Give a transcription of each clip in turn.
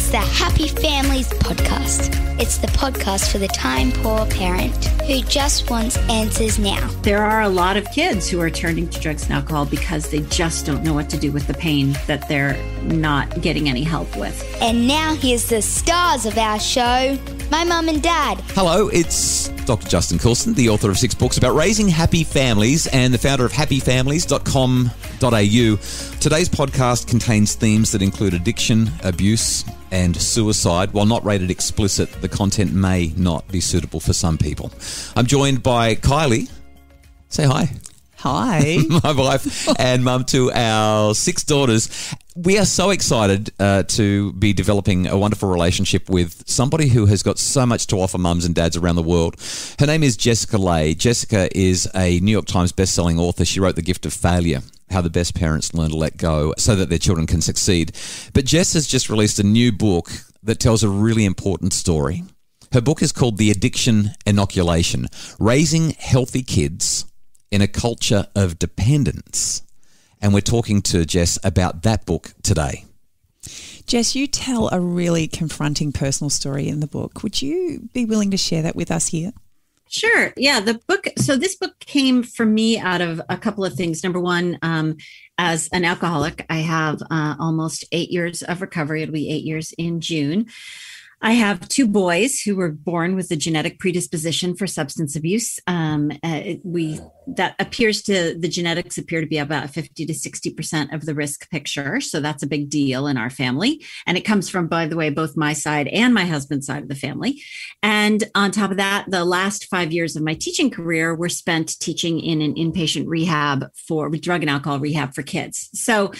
It's the Happy Families podcast. It's the podcast for the time-poor parent who just wants answers now. There are a lot of kids who are turning to drugs and alcohol because they just don't know what to do with the pain that they're not getting any help with. And now here's the stars of our show, my mum and dad. Hello, it's Dr. Justin Coulson, the author of 6 books about raising happy families and the founder of happyfamilies.com.au. Today's podcast contains themes that include addiction, abuse, and suicide. While not rated explicit, the content may not be suitable for some people. I'm joined by Kylie. Say hi. Hi. My wife and mum to our 6 daughters. We are so excited to be developing a wonderful relationship with somebody who has got so much to offer mums and dads around the world. Her name is Jessica Lahey. Jessica is a New York Times bestselling author. She wrote The Gift of Failure, How the Best Parents Learn to Let Go so that their children can succeed. But Jess has just released a new book that tells a really important story. Her book is called The Addiction Inoculation, Raising Healthy Kids in a Culture of Dependence. And we're talking to Jess about that book today. Jess, you tell a really confronting personal story in the book. Would you be willing to share that with us here? Sure. Yeah. This book came for me out of a couple of things. Number one, as an alcoholic, I have almost 8 years of recovery. It'll be 8 years in June. I have 2 boys who were born with a genetic predisposition for substance abuse. The genetics appear to be about 50 to 60% of the risk picture. So that's a big deal in our family. And it comes from, by the way, both my side and my husband's side of the family. And on top of that, the last 5 years of my teaching career were spent teaching in an inpatient rehab for drug and alcohol rehab for kids. So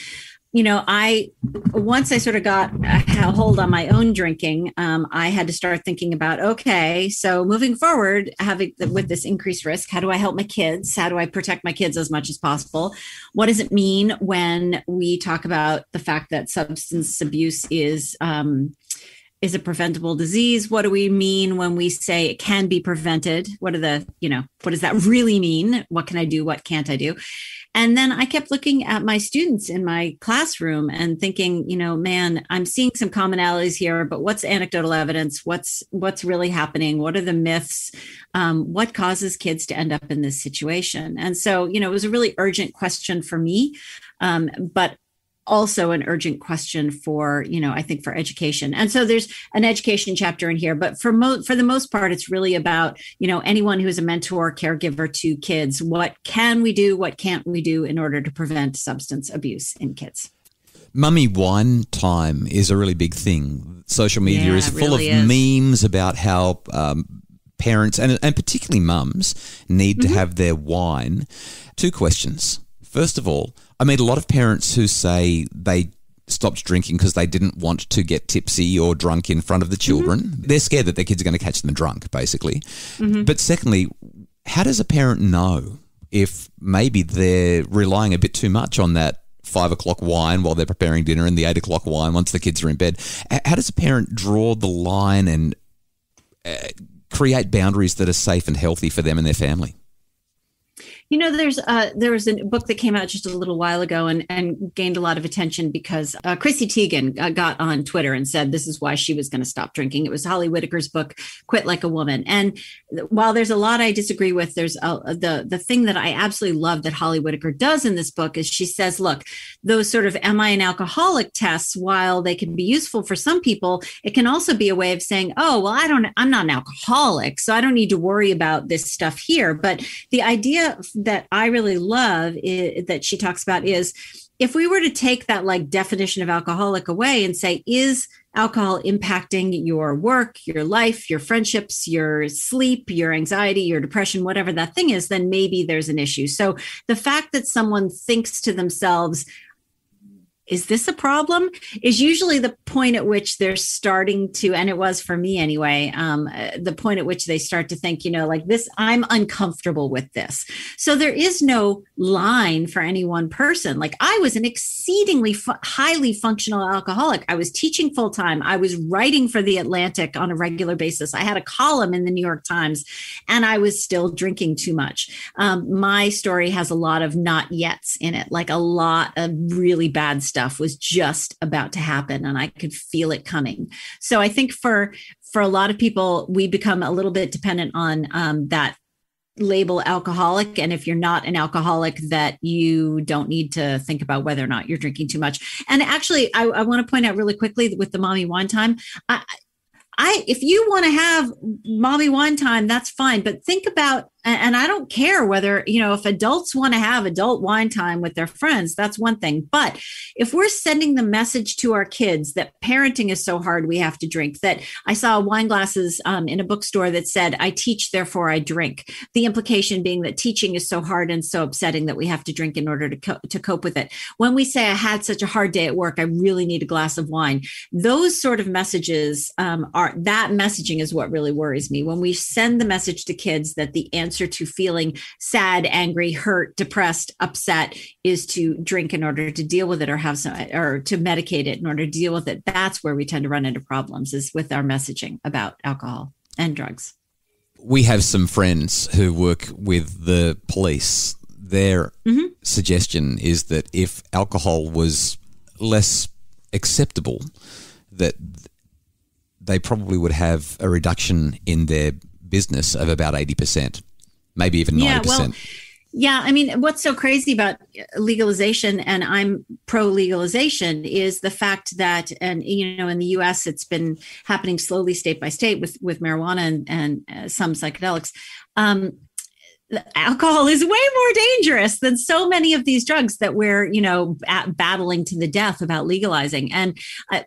once I sort of got a hold on my own drinking, I had to start thinking about, okay, so moving forward, with this increased risk, how do I help my kids? How do I protect my kids as much as possible? What does it mean when we talk about the fact that substance abuse is a preventable disease? What do we mean when we say it can be prevented? what does that really mean? What can I do? What can't I do? And then I kept looking at my students in my classroom and thinking, man, I'm seeing some commonalities here, but what's anecdotal evidence? What's really happening? What are the myths? What causes kids to end up in this situation? And so, it was a really urgent question for me, but also an urgent question for, I think for education. And so there's an education chapter in here, but for the most part, it's really about, anyone who is a mentor, caregiver to kids. What can we do? What can't we do in order to prevent substance abuse in kids? Mummy wine time is a really big thing. Social media is full of memes about how parents and particularly mums need to have their wine. 2 questions. First of all, I meet a lot of parents who say they stopped drinking because they didn't want to get tipsy or drunk in front of the children. Mm-hmm. They're scared that their kids are going to catch them drunk, basically. Mm-hmm. But secondly, how does a parent know if maybe they're relying a bit too much on that 5 o'clock wine while they're preparing dinner and the 8 o'clock wine once the kids are in bed? How does a parent draw the line and create boundaries that are safe and healthy for them and their family? There was a book that came out just a little while ago and gained a lot of attention because Chrissy Teigen got on Twitter and said this is why she was going to stop drinking. It was Holly Whitaker's book, Quit Like a Woman. And while there's a lot I disagree with, there's the thing that I absolutely love that Holly Whitaker does in this book is she says, look, those sort of am I an alcoholic tests, while they can be useful for some people, it can also be a way of saying, oh, well, I'm not an alcoholic, so I don't need to worry about this stuff here. But the idea that I really love that she talks about is if we were to take that definition of alcoholic away and say, is alcohol impacting your work, your life, your friendships, your sleep, your anxiety, your depression, whatever that thing is, then maybe there's an issue. So the fact that someone thinks to themselves, is this a problem? Is usually the point at which they're starting to, and it was for me anyway, the point at which they start to think, this, I'm uncomfortable with this. So there is no line for any one person. I was an exceedingly highly functional alcoholic. I was teaching full time. I was writing for The Atlantic on a regular basis. I had a column in the New York Times, and I was still drinking too much. My story has a lot of not yets in it, a lot of really bad stuff stuff was just about to happen, and I could feel it coming. So I think for a lot of people, we become a little bit dependent on that label alcoholic. And if you're not an alcoholic, that you don't need to think about whether or not you're drinking too much. And actually, I want to point out really quickly with the mommy wine time, if you want to have mommy wine time, that's fine. But think about, and I don't care whether, if adults want to have adult wine time with their friends, that's one thing. But if we're sending the message to our kids that parenting is so hard, we have to drink, that I saw wine glasses in a bookstore that said, I teach, therefore I drink. The implication being that teaching is so hard and so upsetting that we have to drink in order to cope with it. When we say, I had such a hard day at work, I really need a glass of wine. Those sort of messages that messaging is what really worries me. When we send the message to kids that the answer to feeling sad, angry, hurt, depressed, upset is to drink in order to deal with it, or to medicate it in order to deal with it. That's where we tend to run into problems, is with our messaging about alcohol and drugs. We have some friends who work with the police. Their suggestion is that if alcohol was less acceptable, that they probably would have a reduction in their business of about 80%. Maybe even 90%. Yeah, I mean, what's so crazy about legalization, and I'm pro-legalization, is the fact that, and in the U.S., it's been happening slowly, state by state, with marijuana and some psychedelics. Alcohol is way more dangerous than so many of these drugs that we're, battling to the death about legalizing. And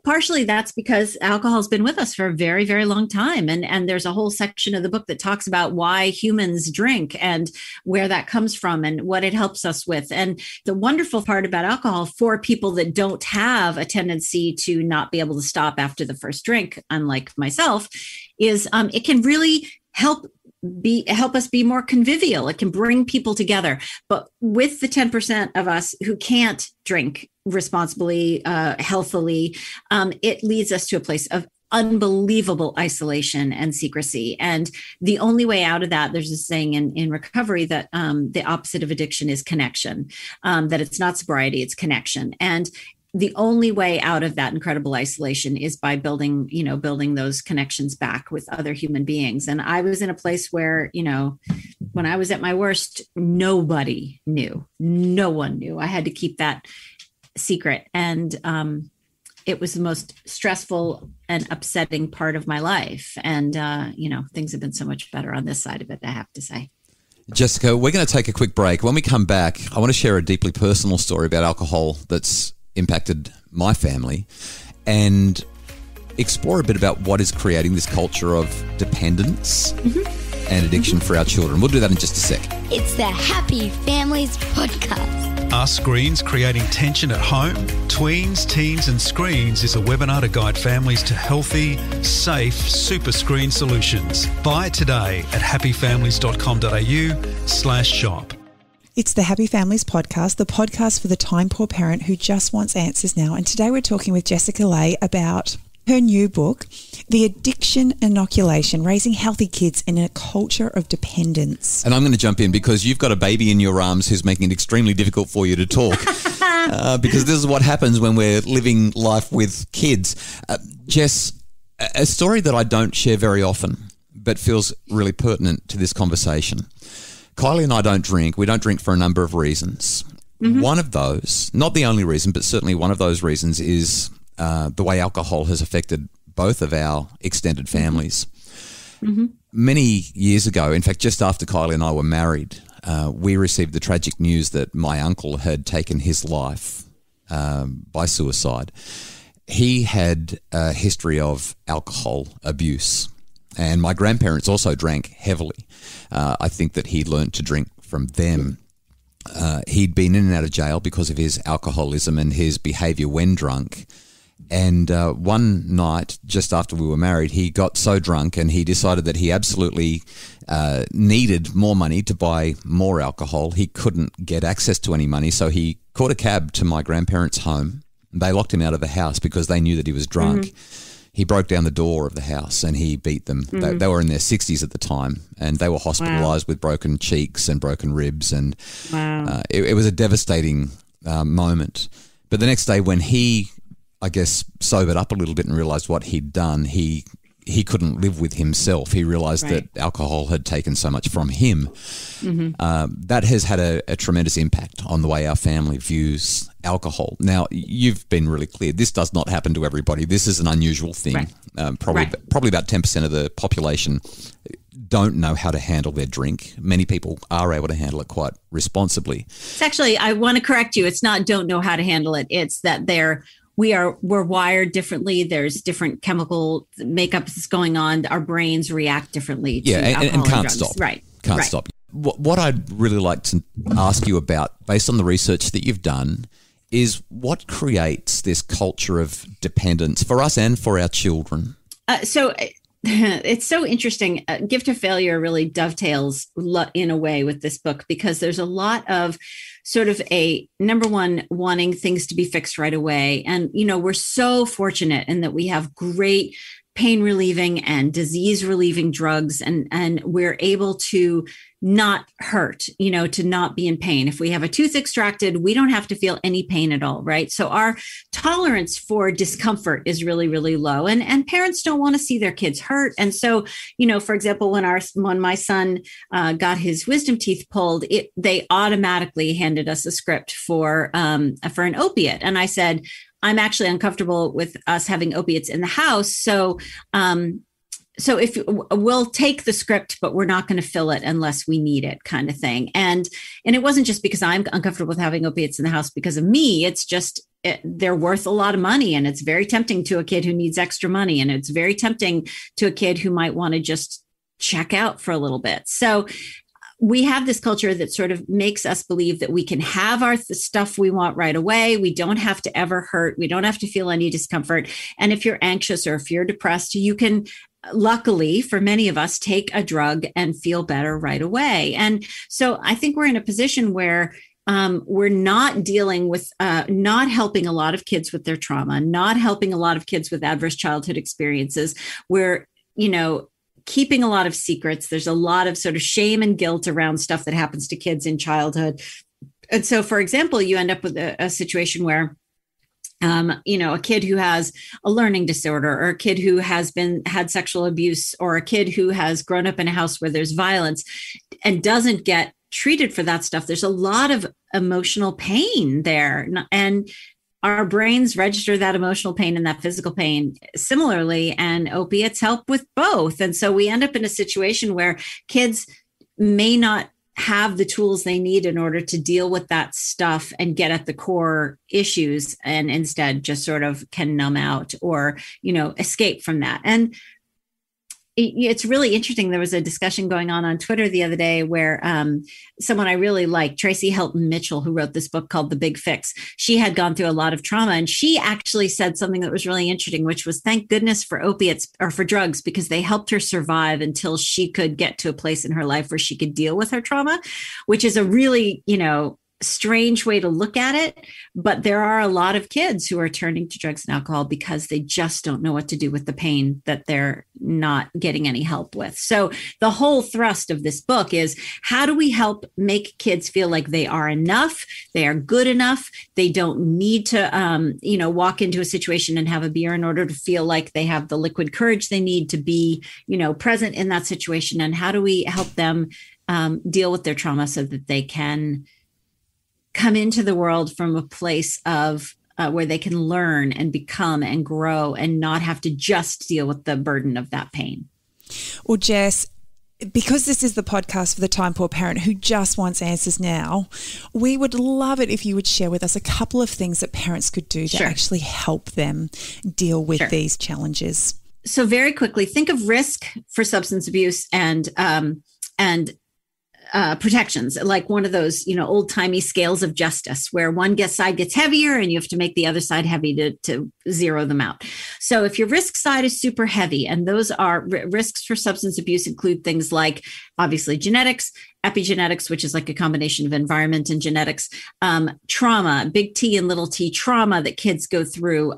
partially that's because alcohol has been with us for a very, very long time. And there's a whole section of the book that talks about why humans drink and where that comes from and what it helps us with. And the wonderful part about alcohol for people that don't have a tendency to not be able to stop after the first drink, unlike myself, is it can really help us be more convivial. It can bring people together. But with the 10% of us who can't drink responsibly, healthily, it leads us to a place of unbelievable isolation and secrecy. And the only way out of that, there's a saying in recovery that the opposite of addiction is connection, that it's not sobriety, it's connection. And the only way out of that incredible isolation is by building those connections back with other human beings. And I was in a place where, when I was at my worst, nobody knew. No one knew. I had to keep that secret. And it was the most stressful and upsetting part of my life. And, things have been so much better on this side of it, I have to say. Jessica, we're going to take a quick break. When we come back, I want to share a deeply personal story about alcohol that's impacted my family and explore a bit about what is creating this culture of dependence and addiction for our children. We'll do that in just a sec. It's the Happy Families Podcast. Are screens creating tension at home? Tweens, Teens and Screens is a webinar to guide families to healthy, safe super screen solutions. Buy it today at happyfamilies.com.au/shop. It's the Happy Families Podcast, the podcast for the time-poor parent who just wants answers now. And today we're talking with Jessica Lahey about her new book, The Addiction Inoculation, Raising Healthy Kids in a Culture of Dependence. And I'm going to jump in because you've got a baby in your arms who's making it extremely difficult for you to talk because this is what happens when we're living life with kids. Jess, a story that I don't share very often but feels really pertinent to this conversation. Kylie and I don't drink. We don't drink for a number of reasons. One of those, not the only reason, but certainly one of those reasons is the way alcohol has affected both of our extended families. Many years ago, in fact, just after Kylie and I were married, we received the tragic news that my uncle had taken his life by suicide. He had a history of alcohol abuse. And my grandparents also drank heavily. I think that he learned to drink from them. He'd been in and out of jail because of his alcoholism and his behaviour when drunk. And one night, just after we were married, he got so drunk and he decided that he absolutely needed more money to buy more alcohol. He couldn't get access to any money, so he caught a cab to my grandparents' home. They locked him out of the house because they knew that he was drunk. He broke down the door of the house and he beat them. They were in their 60s at the time and they were hospitalised with broken cheeks and broken ribs. And it was a devastating moment. But the next day when he, I guess, sobered up a little bit and realised what he'd done, he couldn't live with himself. He realised that alcohol had taken so much from him. That has had a tremendous impact on the way our family views alcohol. Now, you've been really clear. This does not happen to everybody. This is an unusual thing. Probably about 10% of the population don't know how to handle their drink. Many people are able to handle it quite responsibly. It's actually, I want to correct you. It's not don't know how to handle it. It's that we're wired differently. There's different chemical makeups that's going on. Our brains react differently to alcohol and can't drugs. stop. Can't stop. What I'd really like to ask you about, based on the research that you've done, is what creates this culture of dependence for us and for our children? So it's so interesting. Gift of Failure really dovetails in a way with this book, because there's a lot of sort of a number one, wanting things to be fixed right away. And, we're so fortunate in that we have great pain relieving and disease relieving drugs, and we're able to not hurt, to not be in pain. If we have a tooth extracted, we don't have to feel any pain at all, right? So our tolerance for discomfort is really, really low, and parents don't want to see their kids hurt. And so, for example, when my son got his wisdom teeth pulled, they automatically handed us a script for an opiate, and I said, I'm actually uncomfortable with us having opiates in the house. So if we'll take the script, but we're not going to fill it unless we need it, kind of thing. And it wasn't just because I'm uncomfortable with having opiates in the house because of me. It's just they're worth a lot of money, and it's very tempting to a kid who needs extra money, and it's very tempting to a kid who might want to just check out for a little bit. So we have this culture that sort of makes us believe that we can have the stuff we want right away. We don't have to ever hurt. We don't have to feel any discomfort. And if you're anxious or if you're depressed, you can, luckily for many of us, take a drug and feel better right away. And so I think we're in a position where we're not dealing with, not helping a lot of kids with their trauma, not helping a lot of kids with adverse childhood experiences. We're, keeping a lot of secrets. There's a lot of sort of shame and guilt around stuff that happens to kids in childhood. And so, for example, you end up with a situation where, a kid who has a learning disorder, or a kid who has had sexual abuse, or a kid who has grown up in a house where there's violence and doesn't get treated for that stuff. There's a lot of emotional pain there. And our brains register that emotional pain and that physical pain similarly, and opiates help with both. And so we end up in a situation where kids may not have the tools they need in order to deal with that stuff and get at the core issues, and instead just sort of can numb out or, escape from that. And it's really interesting. There was a discussion going on Twitter the other day where someone I really like, Tracy Helton Mitchell, who wrote this book called The Big Fix, she had gone through a lot of trauma, and she actually said something that was really interesting, which was, thank goodness for opiates or for drugs, because they helped her survive until she could get to a place in her life where she could deal with her trauma, which is a really, strange way to look at it. But there are a lot of kids who are turning to drugs and alcohol because they just don't know what to do with the pain that they're not getting any help with. So the whole thrust of this book is, how do we help make kids feel like they are enough, they are good enough, they don't need to, walk into a situation and have a beer in order to feel like they have the liquid courage they need to be, present in that situation. And how do we help them deal with their trauma so that they can come into the world from a place of where they can learn and become and grow and not have to just deal with the burden of that pain. Well, Jess, because this is the podcast for the time poor parent who just wants answers now, we would love it if you would share with us a couple of things that parents could do to actually help them deal with these challenges. So very quickly, think of risk for substance abuse and protections, like one of those, old timey scales of justice, where one side gets heavier and you have to make the other side heavy to zero them out. So if your risk side is super heavy, and those are risks for substance abuse include things like, obviously, genetics, epigenetics, which is like a combination of environment and genetics, trauma, big T and little t trauma that kids go through,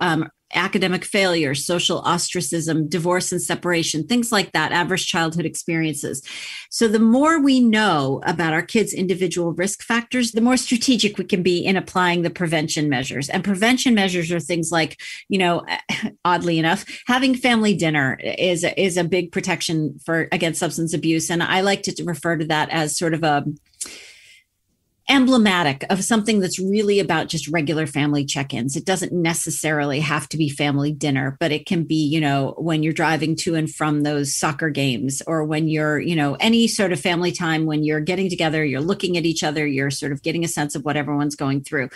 academic failure, social ostracism, divorce and separation, things like that, adverse childhood experiences. So the more we know about our kids' individual risk factors, the more strategic we can be in applying the prevention measures. And prevention measures are things like, oddly enough, having family dinner is a big protection against substance abuse. And I like to refer to that as sort of a emblematic of something that's really about just regular family check-ins. It doesn't necessarily have to be family dinner, but it can be, when you're driving to and from those soccer games, or when you're, any sort of family time, when you're getting together, you're looking at each other, you're sort of getting a sense of what everyone's going through.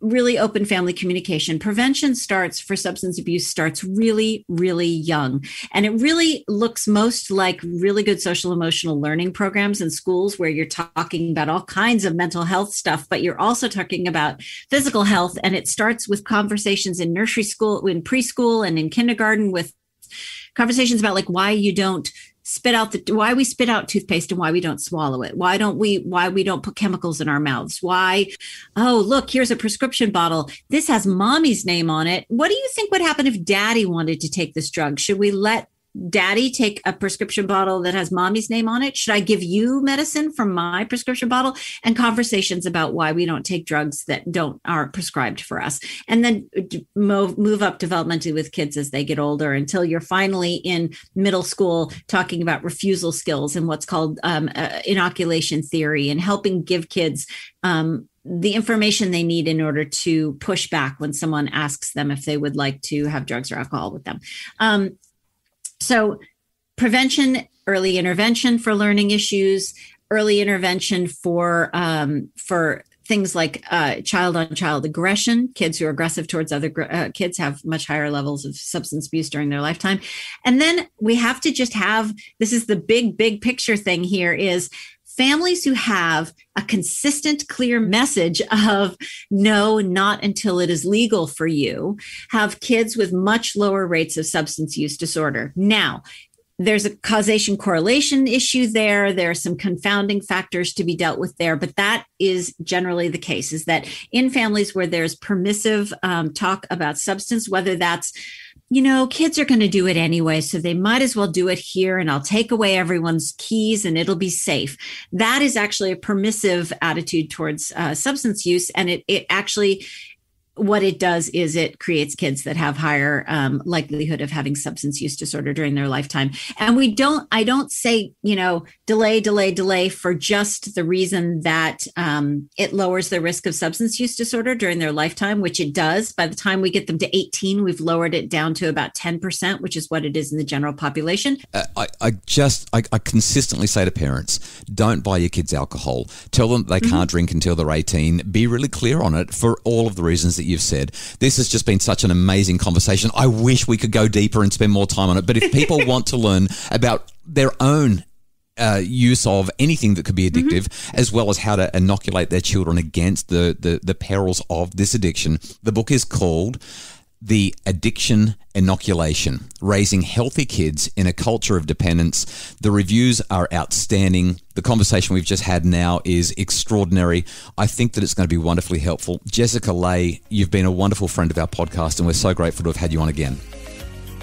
Really open family communication. Prevention for substance abuse starts really, really young. And it really looks most like really good social emotional learning programs in schools where you're talking about all kinds of mental health stuff, but you're also talking about physical health. And it starts with conversations in nursery school, in preschool, and in kindergarten, with conversations about like why we spit out toothpaste and why we don't swallow it. Why we don't put chemicals in our mouths. Look, here's a prescription bottle. This has mommy's name on it. What do you think would happen if daddy wanted to take this drug? Should we let daddy take a prescription bottle that has mommy's name on it? Should I give you medicine from my prescription bottle? And conversations about why we don't take drugs that aren't prescribed for us. And then move up developmentally with kids as they get older until you're finally in middle school talking about refusal skills and what's called inoculation theory, and helping give kids the information they need in order to push back when someone asks them if they would like to have drugs or alcohol with them. So prevention, early intervention for learning issues, early intervention for things like child-on-child aggression. Kids who are aggressive towards other kids have much higher levels of substance abuse during their lifetime. And then we have to this is the big picture thing here, is families who have a consistent, clear message of no, not until it is legal for you, have kids with much lower rates of substance use disorder. Now, there's a causation correlation issue there. There are some confounding factors to be dealt with there, but that is generally the case, is that in families where there's permissive talk about substance, whether that's kids are going to do it anyway, so they might as well do it here, and I'll take away everyone's keys and it'll be safe. That is actually a permissive attitude towards substance use. And it actually, what it does is it creates kids that have higher likelihood of having substance use disorder during their lifetime. And I don't say, delay for just the reason that it lowers the risk of substance use disorder during their lifetime, which it does. By the time we get them to 18, we've lowered it down to about 10%, which is what it is in the general population. I consistently say to parents, don't buy your kids alcohol. Tell them they can't drink until they're 18. Be really clear on it for all of the reasons that you've said. This has just been such an amazing conversation. I wish we could go deeper and spend more time on it. But if people want to learn about their own use of anything that could be addictive, as well as how to inoculate their children against the perils of this addiction, the book is called The Addiction Inoculation, Raising Healthy Kids in a Culture of Dependence. The reviews are outstanding. The conversation we've just had now is extraordinary. I think that it's going to be wonderfully helpful. Jessica Lahey, you've been a wonderful friend of our podcast, and we're so grateful to have had you on again.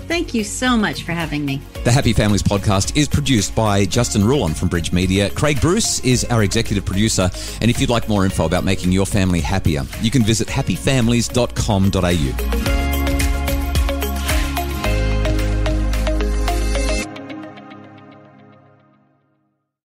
Thank you so much for having me. The Happy Families podcast is produced by Justin Rulon from Bridge Media. Craig Bruce is our executive producer. And if you'd like more info about making your family happier, you can visit happyfamilies.com.au.